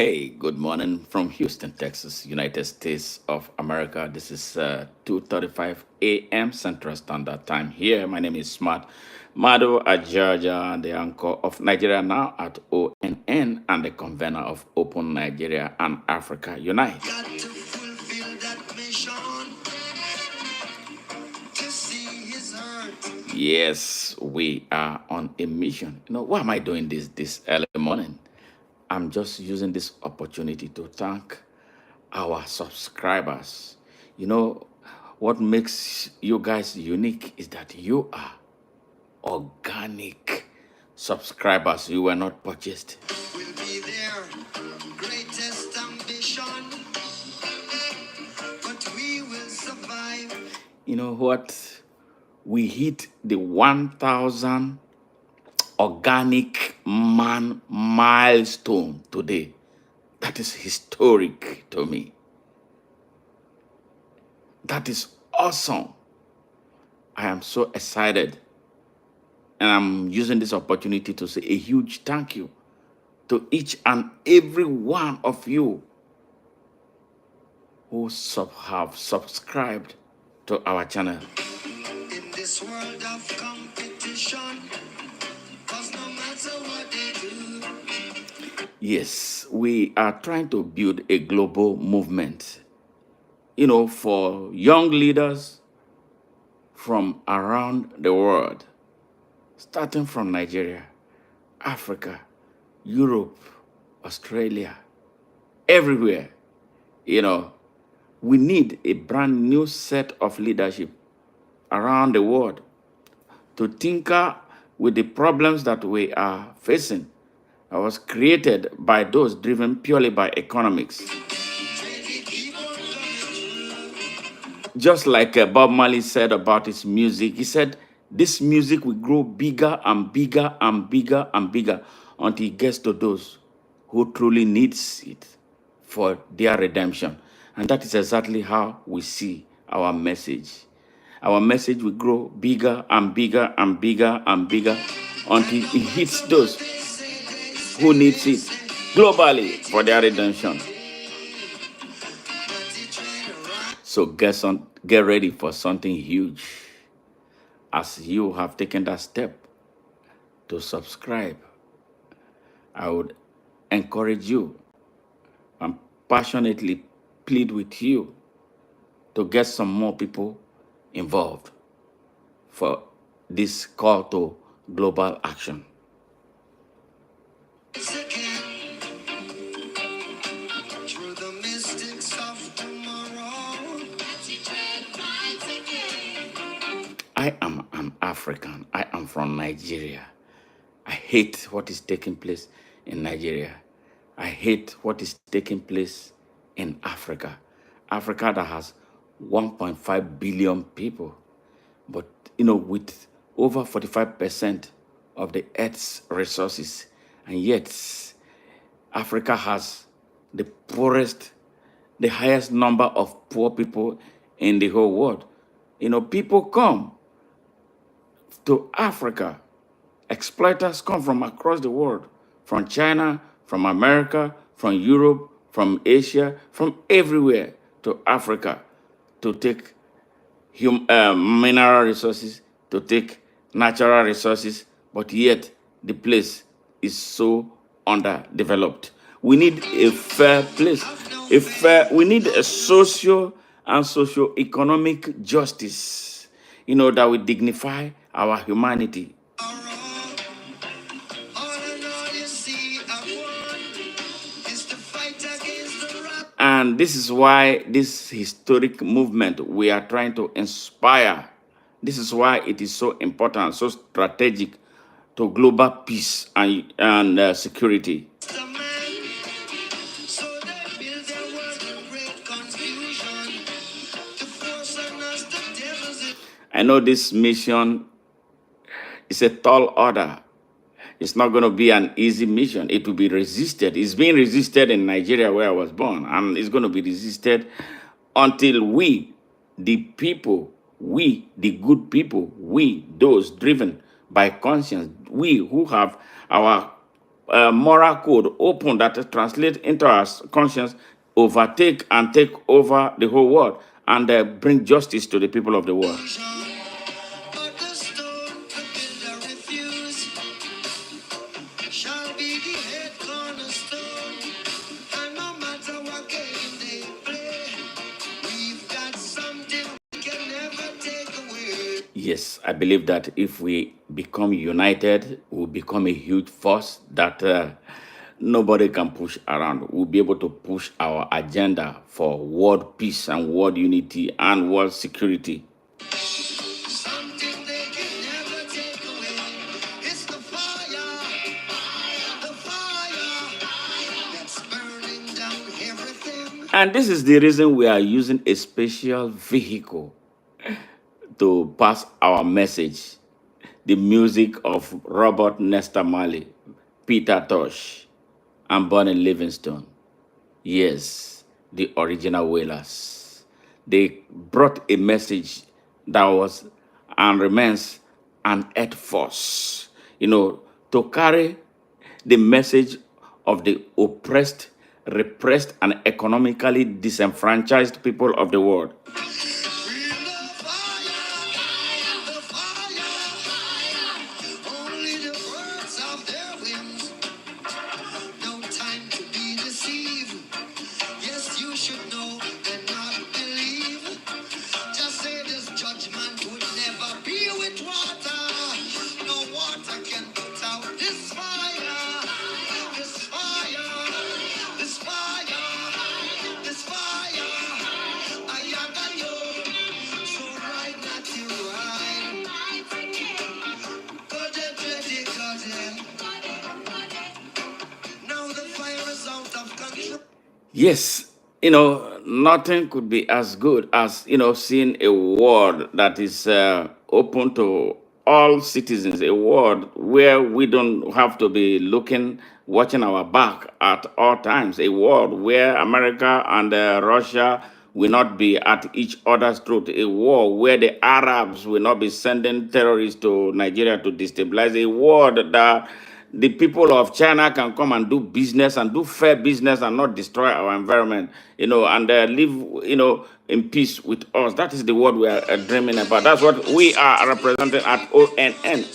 Hey, good morning from Houston, Texas, United States of America. This is 2:35 a.m. Central Standard Time here. My name is Smart Mado Ajaja, the anchor of Nigeria Now at ONN and the convener of Open Nigeria and Africa Unite. Got to fulfill that mission to see his heart. Yes, we are on a mission. Why am I doing this early morning? I'm just using this opportunity to thank our subscribers. You know, what makes you guys unique is that you are organic subscribers. You were not purchased. We'll be there, greatest ambition, but we will survive. You know what? We hit the 1,000 organic man milestone today. That is historic to me. That is awesome. I am so excited. And I'm using this opportunity to say a huge thank you to each and every one of you who have subscribed to our channel. In this world of competition, 'cause no matter what they do. Yes, we are trying to build a global movement, for young leaders from around the world, starting from Nigeria, Africa, Europe, Australia, everywhere. We need a brand new set of leadership around the world to tinker with the problems that we are facing. I was created by those driven purely by economics. Just like Bob Marley said about his music, he said, this music will grow bigger and bigger and bigger and bigger until it gets to those who truly needs it for their redemption. And that is exactly how we see our message. Our message will grow bigger and bigger and bigger and bigger until it hits those who needs it globally for their redemption. So get ready for something huge. As you have taken that step to subscribe, I would encourage you and passionately plead with you to get some more people involved for this call to global action. I am an African. I am from Nigeria. I hate what is taking place in Nigeria. I hate what is taking place in Africa. Africa that has 1.5 billion people, but with over 45% of the Earth's resources, and yet Africa has the poorest, the highest number of poor people in the whole world. People come to Africa. Exploiters come from across the world, from China, from America, from Europe, from Asia, from everywhere to Africa to take mineral resources, to take natural resources, but yet the place is so underdeveloped. We need a fair place. We need a social and socio-economic justice, that will dignify our humanity. And this is why this historic movement we are trying to inspire, this is why it is so important, so strategic to global peace and security. I know this mission is a tall order. It's not going to be an easy mission. It will be resisted. It's being resisted in Nigeria, where I was born, and it's going to be resisted until we, the people, we, the good people, we, those driven by conscience, we who have our moral code open that translate into our conscience, overtake and take over the whole world and bring justice to the people of the world. But the stone the builder refused shall be the head cornerstone. And no matter what game they play, we've got something we can never take away. Yes, I believe that if we become united, we'll become a huge force that nobody can push around. We'll be able to push our agenda for world peace and world unity and world security. Something they can never take away. It's the fire that's burning down everything. And this is the reason we are using a special vehicle to pass our message, the music of Robert Nesta Marley, Peter Tosh, and Bonnie Livingstone. Yes, the original Wailers. They brought a message that was and remains an earth force, to carry the message of the oppressed, repressed, and economically disenfranchised people of the world. Feel the fire. Only the birds of their wings. No time to be deceived. Yes, you should know and not believe. Just say this judgment would never be with water. No water can put out this fire. This fire. This fire. This fire. I got you. So right, not you right. Cut it, ready, cut it. Now the fire is out of control. Yes, nothing could be as good as, seeing a world that is open to all citizens, a world where we don't have to be watching our back at all times, a world where America and Russia will not be at each other's throat, a war where the Arabs will not be sending terrorists to Nigeria to destabilize, a world that the people of China can come and do business and do fair business and not destroy our environment, and live, in peace with us. That is the world we are dreaming about. That's what we are representing at ONN.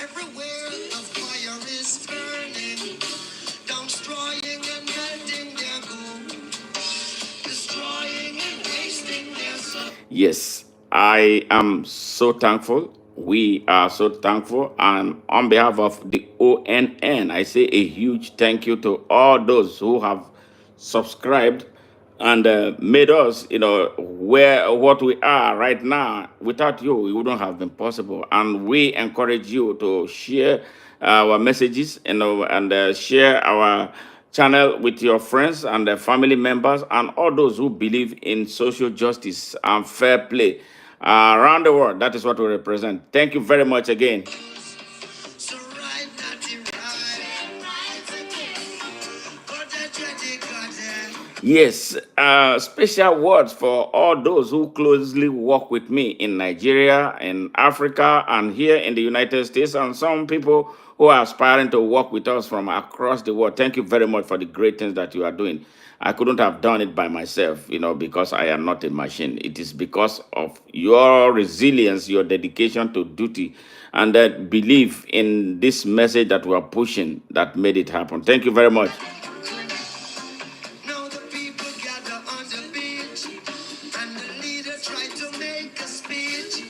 Everywhere the fire is burning, down destroying and melting their gold, destroying and wasting their soul. Yes, I am so thankful. We are so thankful. And on behalf of the ONN, I say a huge thank you to all those who have subscribed and made us, where what we are right now. Without you, it wouldn't have been possible. And we encourage you to share our messages, and share our channel with your friends and their family members and all those who believe in social justice and fair play around the world. That is what we represent. Thank you very much again. So right, not you right. Cut it, ready, cut it. Yes, special words for all those who closely work with me in Nigeria, in Africa, and here in the United States, and some people who are aspiring to work with us from across the world. Thank you very much for the great things that you are doing. I couldn't have done it by myself, because I am not a machine. It is because of your resilience, your dedication to duty, and that belief in this message that we are pushing that made it happen. Thank you very much. Now the people gather on the beach, and the leader tried to make a speech,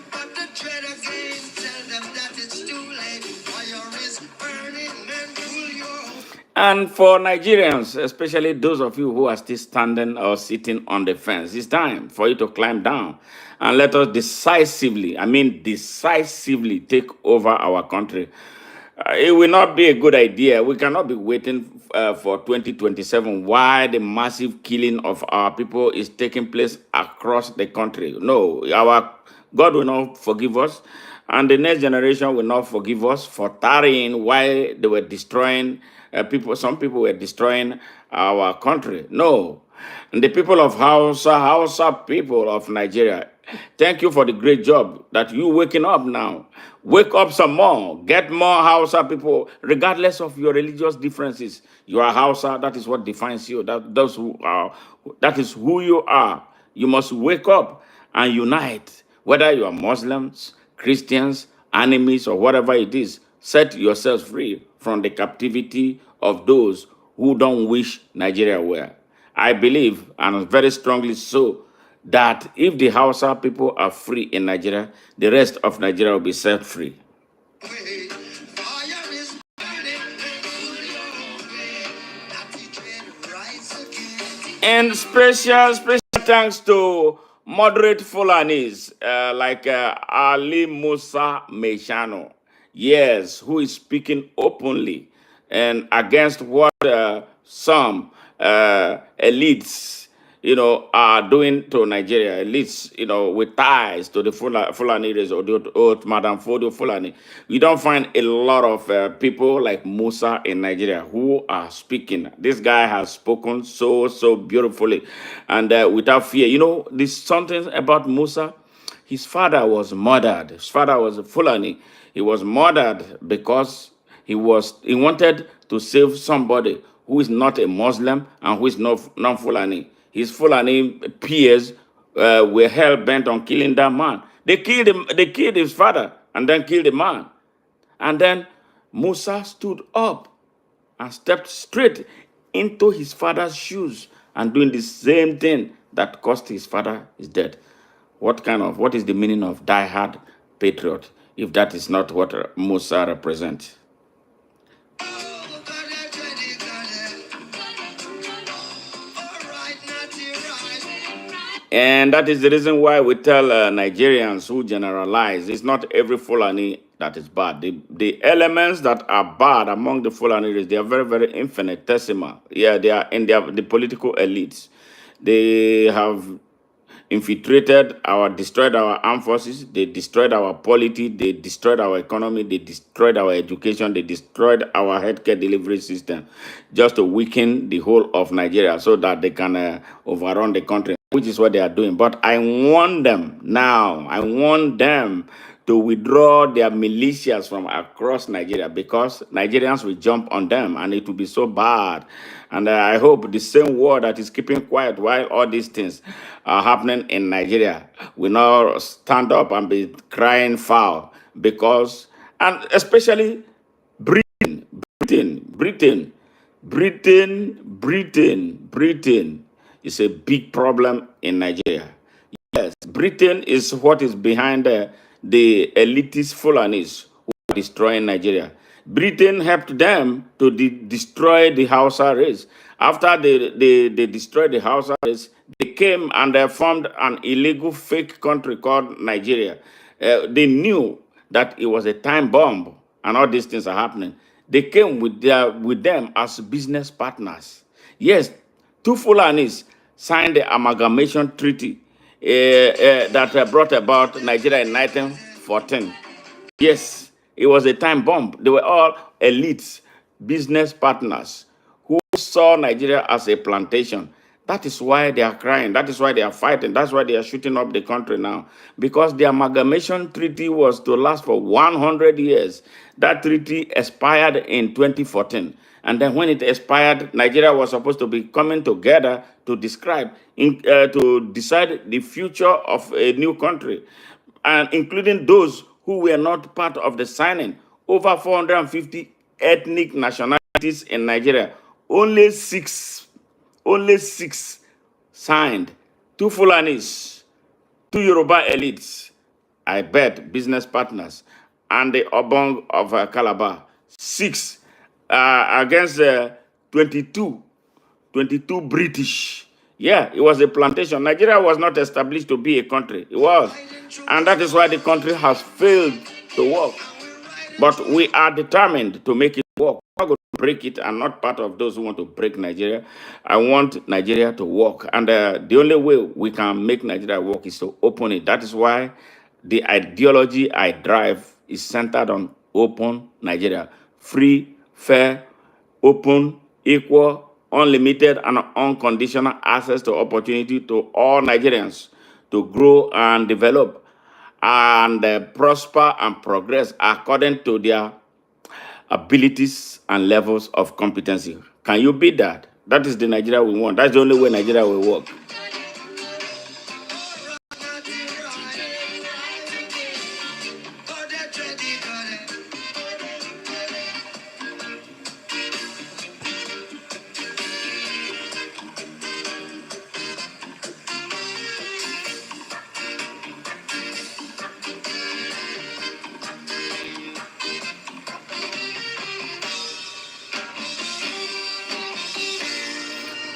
but the dread again tell them that it's too late. Fire is burning and pull your. And for Nigerians, especially those of you who are still standing or sitting on the fence, it's time for you to climb down and let us decisively, I mean decisively, take over our country. It will not be a good idea. We cannot be waiting for 2027 while the massive killing of our people is taking place across the country. No, our God will not forgive us, and the next generation will not forgive us for tarrying while they were destroying people. Some people were destroying our country. No, and the people of Hausa people of Nigeria, Thank you for the great job that you waking up now. Wake up some more. Get more Hausa people, regardless of your religious differences. You are Hausa. That is what defines you. That is who you are. You must wake up and unite. Whether you are Muslims, Christians, enemies, or whatever it is, set yourselves free from the captivity of those who don't wish Nigeria well. I believe, and very strongly so, that if the Hausa people are free in Nigeria, the rest of Nigeria will be set free. Fire is burning, not the dread rise again. And special thanks to moderate Fulanis like Ali Musa Meshano. Yes, who is speaking openly and against what some elites, are doing to Nigeria. Elites, with ties to the Fulani race or the old Madam Fodio Fulani. We don't find a lot of people like Musa in Nigeria who are speaking. This guy has spoken so beautifully and without fear. There's something about Musa. His father was murdered. His father was a Fulani. He was murdered because he wanted to save somebody who is not a Muslim and who is not non-Fulani. His Fulani peers were hell bent on killing that man. They killed him. They killed his father and then killed the man. And then Musa stood up and stepped straight into his father's shoes and doing the same thing that cost his father his death. What is the meaning of die-hard patriot if that is not what Musa represents? Oh, all right, not right. And that is the reason why we tell Nigerians who generalize, it's not every Fulani that is bad. The elements that are bad among the Fulani, they are very infinitesimal. Yeah, they are in the political elites. They have destroyed our armed forces, they destroyed our polity, they destroyed our economy, they destroyed our education, they destroyed our healthcare delivery system just to weaken the whole of Nigeria so that they can overrun the country, which is what they are doing. But I want them now, I want them to withdraw their militias from across Nigeria because Nigerians will jump on them and it will be so bad. And I hope the same war that is keeping quiet while all these things are happening in Nigeria will not stand up and be crying foul because, and especially Britain, Britain, Britain is a big problem in Nigeria. Yes, Britain is what is behind the elitist Fulanis who are destroying Nigeria. Britain helped them to destroy the Hausa race. After they destroyed the Hausa race, they came and they formed an illegal fake country called Nigeria. They knew that it was a time bomb and all these things are happening. They came with them as business partners. Yes, two Fulanis signed the amalgamation treaty that brought about Nigeria in 1914. Yes, it was a time bomb. They were all elites, business partners who saw Nigeria as a plantation. That is why they are crying. That is why they are fighting. That's why they are shooting up the country now. Because the amalgamation treaty was to last for 100 years. That treaty expired in 2014. And then when it expired, Nigeria was supposed to be coming together to to decide the future of a new country, and including those who were not part of the signing. Over 450 ethnic nationalities in Nigeria. Only six signed. Two Fulanis, two Yoruba elites, I bet business partners, and the Obong of Calabar. Six against 22 22 British. Yeah, it was a plantation. Nigeria was not established to be a country. It was. And that is why the country has failed to work. But we are determined to make it work. We're not going to break it. I'm not part of those who want to break Nigeria. I want Nigeria to work. And the only way we can make Nigeria work is to open it. That is why the ideology I drive is centered on open Nigeria. Free, fair, open, equal, unlimited, and unconditional access to opportunity to all Nigerians to grow and develop and prosper and progress according to their abilities and levels of competency. Can you beat that? That is the Nigeria we want. That's the only way Nigeria will work.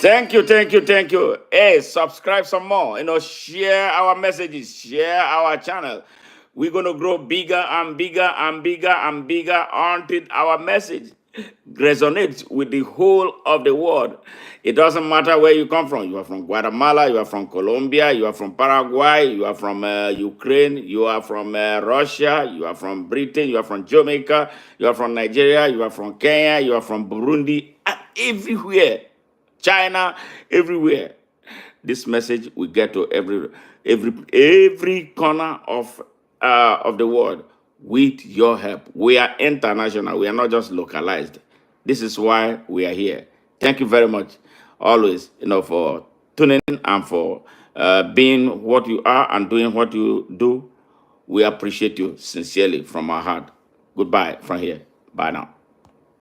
Thank you, thank you, thank you. Hey, subscribe some more. Share our messages, share our channel. We're gonna grow bigger and bigger and bigger and bigger until our message resonates with the whole of the world. It doesn't matter where you come from. You are from Guatemala, you are from Colombia, you are from Paraguay, you are from Ukraine, you are from Russia, you are from Britain, you are from Jamaica, you are from Nigeria, you are from Kenya, you are from Burundi, and everywhere. China, everywhere. This message will get to every corner of the world with your help. We are international. We are not just localized. This is why we are here. Thank you very much, always, for tuning in and for being what you are and doing what you do. We appreciate you sincerely from our heart. Goodbye from here. Bye now.